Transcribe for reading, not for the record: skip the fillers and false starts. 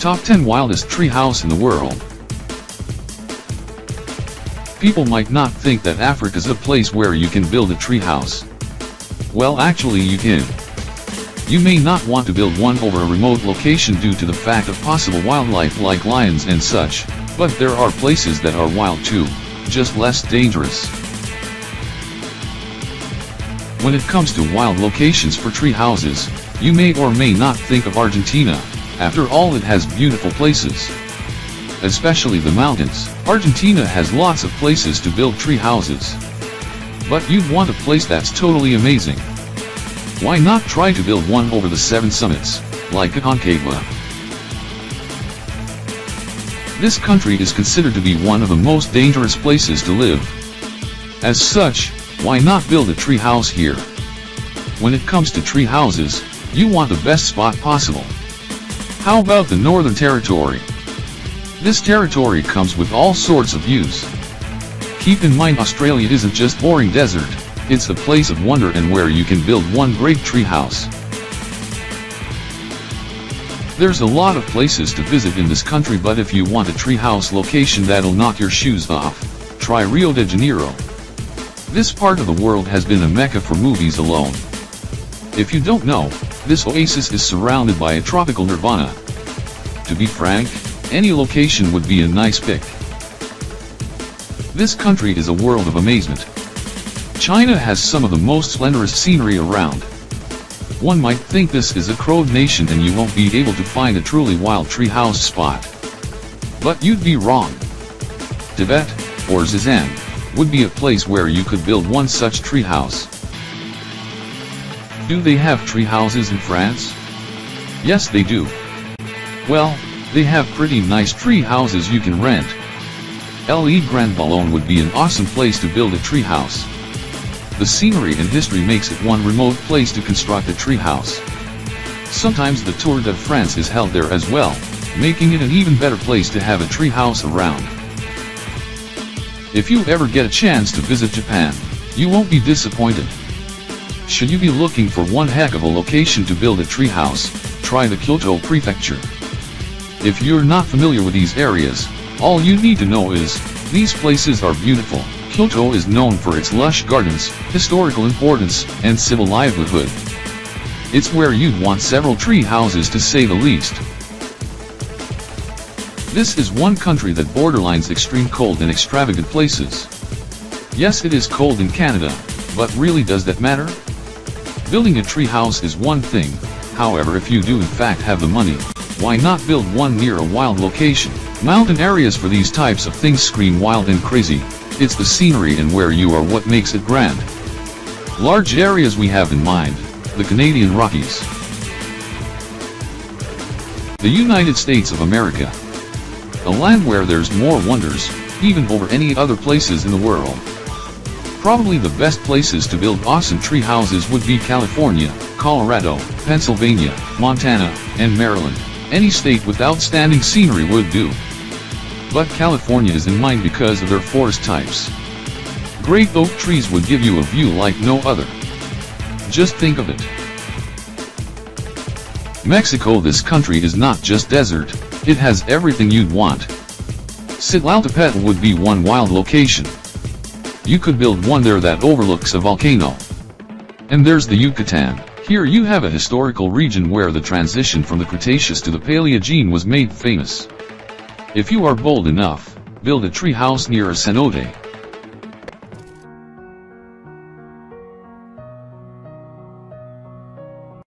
Top 10 Wildest Treehouse in the World. People might not think that Africa's a place where you can build a treehouse. Well, actually you can. You may not want to build one over a remote location due to the fact of possible wildlife like lions and such, but there are places that are wild too, just less dangerous. When it comes to wild locations for tree houses, you may or may not think of Argentina. After all, it has beautiful places. Especially the mountains. Argentina has lots of places to build tree houses. But you'd want a place that's totally amazing. Why not try to build one over the 7 summits, like Aconcagua? This country is considered to be one of the most dangerous places to live. As such, why not build a tree house here? When it comes to tree houses, you want the best spot possible. How about the Northern Territory? This territory comes with all sorts of views. Keep in mind, Australia isn't just boring desert, it's a place of wonder and where you can build one great tree house. There's a lot of places to visit in this country, but if you want a tree house location that'll knock your shoes off, try Rio de Janeiro. This part of the world has been a mecca for movies alone. If you don't know, this oasis is surrounded by a tropical nirvana. To be frank, any location would be a nice pick. This country is a world of amazement. China has some of the most splendorous scenery around. One might think this is a crowed nation and you won't be able to find a truly wild tree house spot. But you'd be wrong. Tibet, or Zizan, would be a place where you could build one such tree house. Do they have tree houses in France? Yes, they do. Well, they have pretty nice tree houses you can rent. Le Grand Ballon would be an awesome place to build a tree house. The scenery and history makes it one remote place to construct a tree house. Sometimes the Tour de France is held there as well, making it an even better place to have a tree house around. If you ever get a chance to visit Japan, you won't be disappointed. Should you be looking for one heck of a location to build a treehouse, try the Kyoto Prefecture. If you're not familiar with these areas, all you need to know is, these places are beautiful. Kyoto is known for its lush gardens, historical importance, and civil livelihood. It's where you'd want several tree houses to say the least. This is one country that borderlines extreme cold and extravagant places. Yes, it is cold in Canada, but really does that matter? Building a tree house is one thing, however, if you do in fact have the money, why not build one near a wild location? Mountain areas for these types of things scream wild and crazy. It's the scenery and where you are what makes it grand. Large areas we have in mind, the Canadian Rockies. The United States of America. A land where there's more wonders, even over any other places in the world. Probably the best places to build awesome tree houses would be California, Colorado, Pennsylvania, Montana, and Maryland. Any state with outstanding scenery would do. But California is in mind because of their forest types. Great oak trees would give you a view like no other. Just think of it. Mexico. This country is not just desert, it has everything you'd want. Citlaltepetl would be one wild location. You could build one there that overlooks a volcano. And there's the Yucatan. Here you have a historical region where the transition from the Cretaceous to the Paleogene was made famous. If you are bold enough, build a tree house near a cenote.